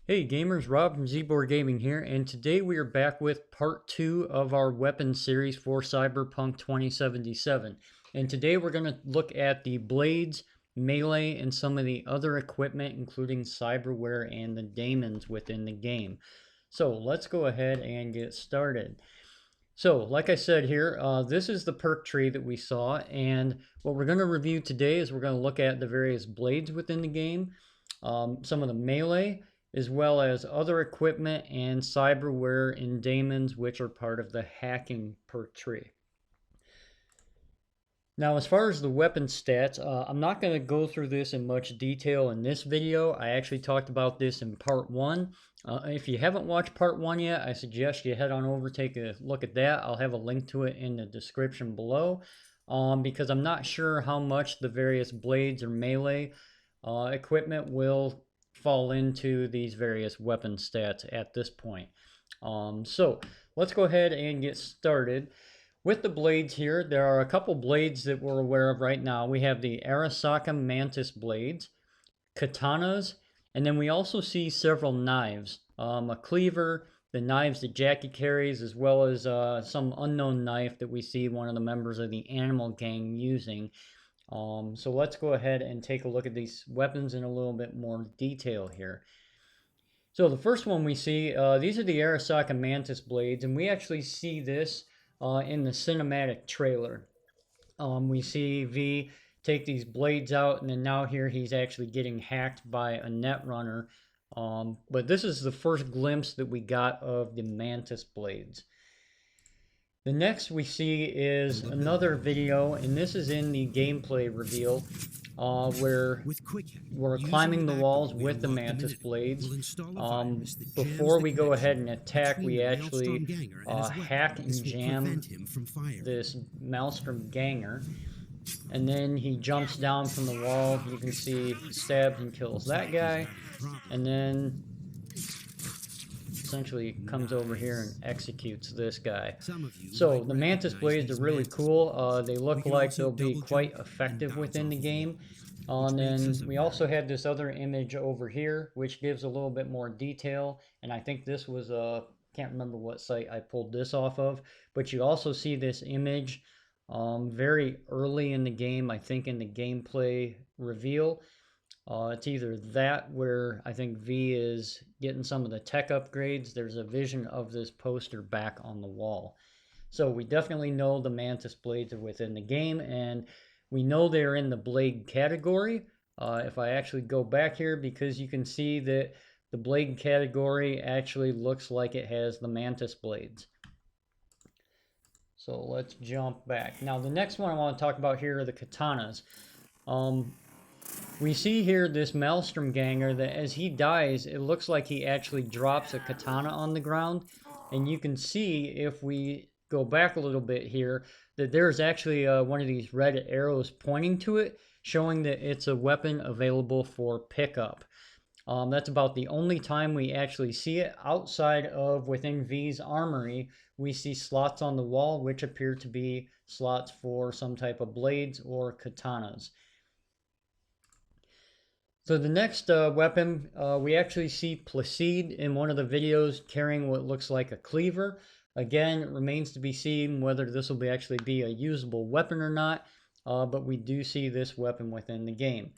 Hey gamers, Rob from Zborgaming here, and today we are back with part 2 of our weapons series for Cyberpunk 2077. And today we're going to look at the blades, melee, and some of the other equipment, including cyberware and the Daemons within the game. So let's go ahead and get started. So, like I said here, this is the perk tree that we saw, and what we're going to review today is we're going to look at the various blades within the game, some of the melee, as well as other equipment and cyberware in Daemons, which are part of the hacking perk tree. Now, as far as the weapon stats, I'm not going to go through this in much detail in this video. I actually talked about this in part 1. If you haven't watched part 1 yet, I suggest you head on over, take a look at that. I'll have a link to it in the description below, because I'm not sure how much the various blades or melee equipment will fall into these various weapon stats at this point. So let's go ahead and get started. With the blades here, there are a couple blades that we're aware of right now. We have the Arasaka Mantis blades, katanas, and then we also see several knives. A cleaver, the knives that Jackie carries, as well as some unknown knife that we see one of the members of the animal gang using. So let's go ahead and take a look at these weapons in a little bit more detail here. So the first one we see, these are the Arasaka Mantis blades, and we actually see this in the cinematic trailer. We see V take these blades out, and then now here he's actually getting hacked by a netrunner. But this is the first glimpse that we got of the Mantis blades. The next we see is another video, and this is in the gameplay reveal, where we're climbing the walls with the Mantis blades. Before we go ahead and attack, we actually hack and jam this Maelstrom Ganger. And then he jumps down from the wall. You can see he stabs and kills that guy. And then essentially comes over here and executes this guy. So the Mantis blades are really cool. They look like they'll be quite effective within the game. And then we also had this other image over here, which gives a little bit more detail. And I think this was can't remember what site I pulled this off of, but you also see this image very early in the game, I think in the gameplay reveal. It's either that where I think V is getting some of the tech upgrades. There's a vision of this poster back on the wall. So we definitely know the Mantis blades are within the game, and we know they're in the blade category. If I actually go back here, because you can see that the blade category actually looks like it has the Mantis blades. So let's jump back. Now the next one I want to talk about here are the katanas. We see here this Maelstrom Ganger that as he dies, it looks like he actually drops a katana on the ground. And you can see, if we go back a little bit here, that there's actually one of these red arrows pointing to it, showing that it's a weapon available for pickup. That's about the only time we actually see it. Outside of within V's armory, we see slots on the wall, which appear to be slots for some type of blades or katanas. So the next weapon, we actually see Placide in one of the videos carrying what looks like a cleaver. Again, it remains to be seen whether this will actually be a usable weapon or not, but we do see this weapon within the game.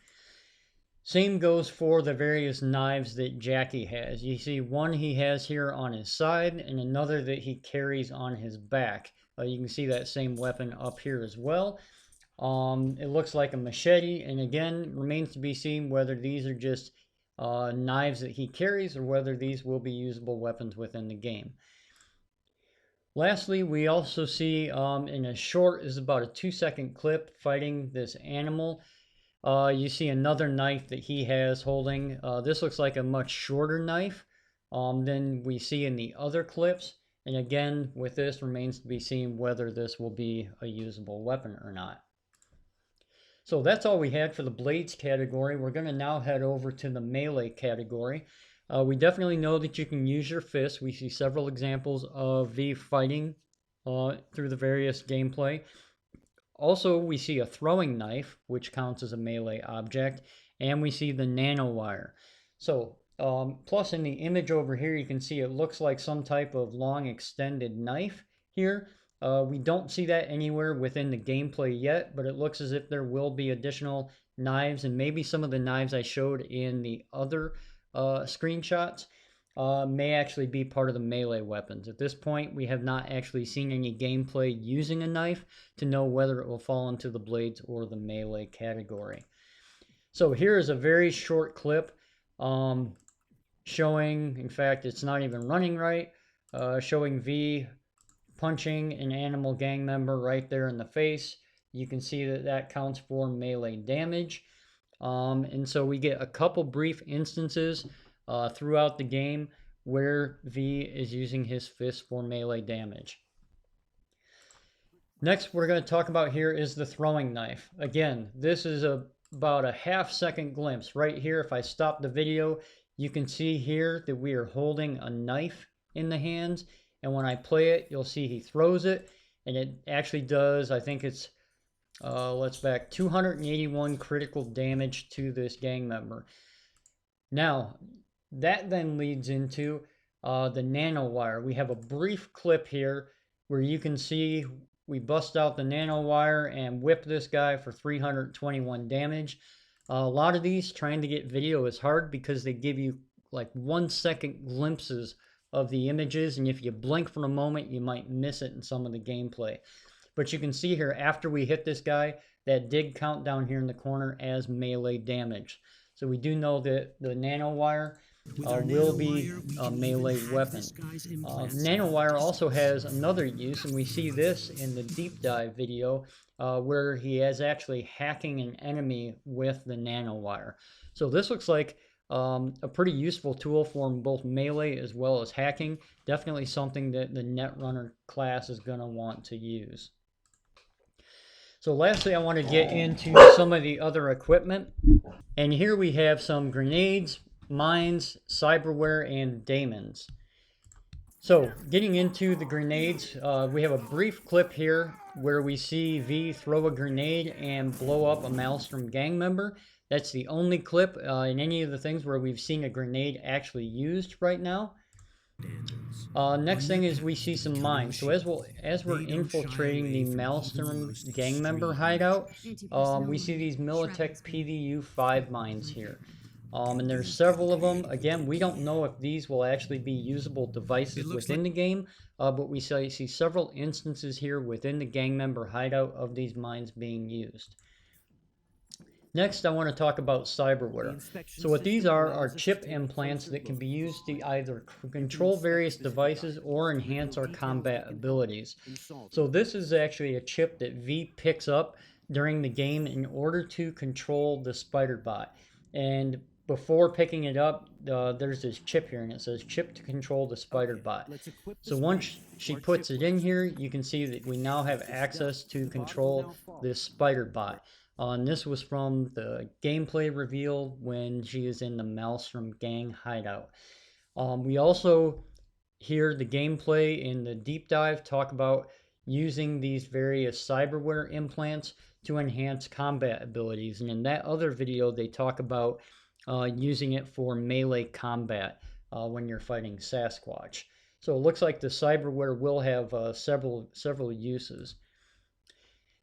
Same goes for the various knives that Jackie has. You see one he has here on his side and another that he carries on his back. You can see that same weapon up here as well. It looks like a machete, and again, remains to be seen whether these are just knives that he carries or whether these will be usable weapons within the game. Lastly, we also see in a short, is about a 2-second clip, fighting this animal. You see another knife that he has holding. This looks like a much shorter knife than we see in the other clips. And again, with this, remains to be seen whether this will be a usable weapon or not. So that's all we had for the blades category. We're going to now head over to the melee category. We definitely know that you can use your fists. We see several examples of V fighting through the various gameplay. Also, we see a throwing knife, which counts as a melee object, and we see the nanowire. So Plus in the image over here, you can see it looks like some type of long extended knife here. We don't see that anywhere within the gameplay yet, but it looks as if there will be additional knives, and maybe some of the knives I showed in the other screenshots may actually be part of the melee weapons. At this point, we have not actually seen any gameplay using a knife to know whether it will fall into the blades or the melee category. So here is a very short clip showing, in fact, it's not even running right, showing V punching an animal gang member right there in the face. You can see that that counts for melee damage. And so we get a couple brief instances throughout the game where V is using his fist for melee damage. Next, we're going to talk about here is the throwing knife. Again, this is about a half-second glimpse. Right here, if I stop the video, you can see here that we are holding a knife in the hands. And when I play it, you'll see he throws it. And it actually does, I think it's, let's back, 281 critical damage to this gang member. Now, that then leads into the nanowire. We have a brief clip here where you can see we bust out the nanowire and whip this guy for 321 damage. A lot of these trying to get video is hard because they give you like 1 second glimpses of the images, and if you blink for a moment, you might miss it in some of the gameplay. But you can see here, after we hit this guy, that did count down here in the corner as melee damage. So we do know that the nanowire will be a melee weapon. Nanowire also has another use, and we see this in the deep dive video where he is actually hacking an enemy with the nanowire. So this looks like a pretty useful tool for both melee as well as hacking. Definitely something that the Netrunner class is going to want to use. So lastly, I want to get into some of the other equipment. And here we have some grenades, mines, cyberware, and daemons. So getting into the grenades, we have a brief clip here where we see V throw a grenade and blow up a Maelstrom gang member. That's the only clip in any of the things where we've seen a grenade actually used right now. Next thing is we see some mines. So as we're infiltrating the Maelstrom gang member hideout, we see these Militech PDU-5 mines here. And there's several of them. Again, we don't know if these will actually be usable devices within the game, but we see several instances here within the gang member hideout of these mines being used. Next, I want to talk about cyberware. So what these are chip implants that can be used to either control various devices or enhance our combat abilities. So this is actually a chip that V picks up during the game in order to control the spider bot. And before picking it up, there's this chip here, and it says chip to control the spider bot. So once she puts it in here, you can see that we now have access to control this spider bot. And this was from the gameplay reveal when she is in the Maelstrom gang hideout. We also hear the gameplay in the deep dive talk about using these various cyberware implants to enhance combat abilities. And in that other video, they talk about using it for melee combat when you're fighting Sasquatch. So it looks like the cyberware will have several uses.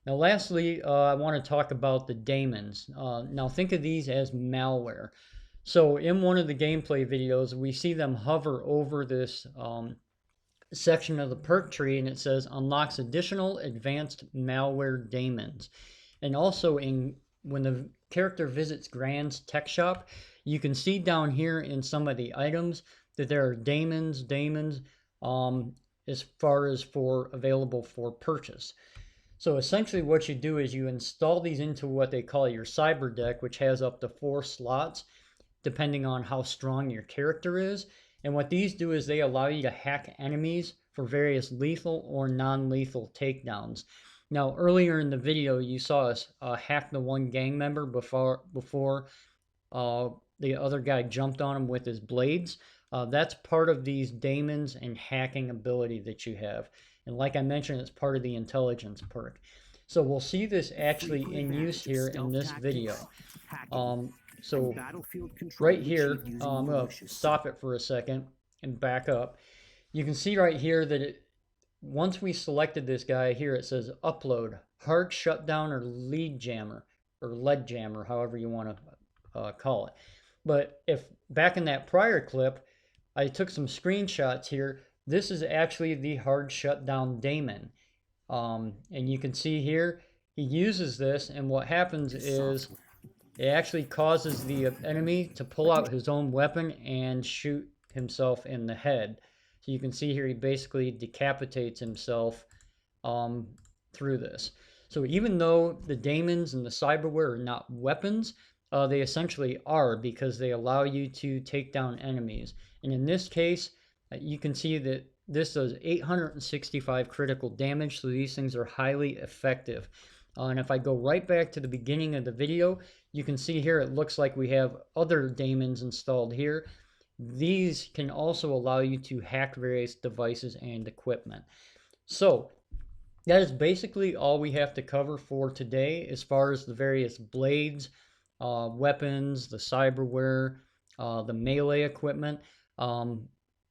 Now lastly, I want to talk about the Daemons. Now think of these as malware. So in one of the gameplay videos, we see them hover over this section of the perk tree, and it says unlocks additional advanced malware daemons. And also when the character visits Grand's tech shop, you can see down here in some of the items that there are daemons as far as available for purchase. So essentially what you do is you install these into what they call your cyber deck, which has up to 4 slots, depending on how strong your character is. And what these do is they allow you to hack enemies for various lethal or non-lethal takedowns. Now, earlier in the video, you saw us hack the one gang member before the other guy jumped on him with his blades. That's part of these daemons and hacking ability that you have. And like I mentioned, it's part of the intelligence perk. So we'll see this actually in use here in this video. So right here, I'm going to stop it for a second and back up. You can see right here that once we selected this guy here, it says upload, hard shutdown, or lead jammer, or lead jammer, however you want to call it. But if back in that prior clip, I took some screenshots here. This is actually the hard shutdown daemon. And you can see here, he uses this, and what happens is it actually causes the enemy to pull out his own weapon and shoot himself in the head. So you can see here he basically decapitates himself through this. So even though the daemons and the cyberware are not weapons, they essentially are, because they allow you to take down enemies. And in this case, you can see that this does 865 critical damage, so these things are highly effective. And if I go right back to the beginning of the video, you can see here it looks like we have other daemons installed here. These can also allow you to hack various devices and equipment. So that is basically all we have to cover for today as far as the various blades, weapons, the cyberware, the melee equipment.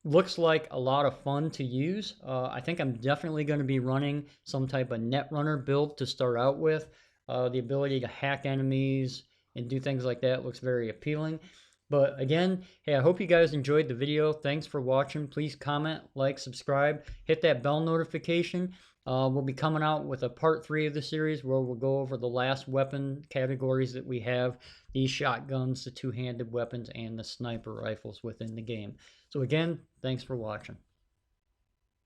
Looks like a lot of fun to use. I think I'm definitely going to be running some type of netrunner build to start out with. The ability to hack enemies and do things like that looks very appealing. But again, hey, I hope you guys enjoyed the video. Thanks for watching. Please comment, like, subscribe, hit that bell notification. We'll be coming out with a part 3 of the series where we'll go over the last weapon categories that we have, these shotguns, the two-handed weapons, and the sniper rifles within the game. So again, thanks for watching.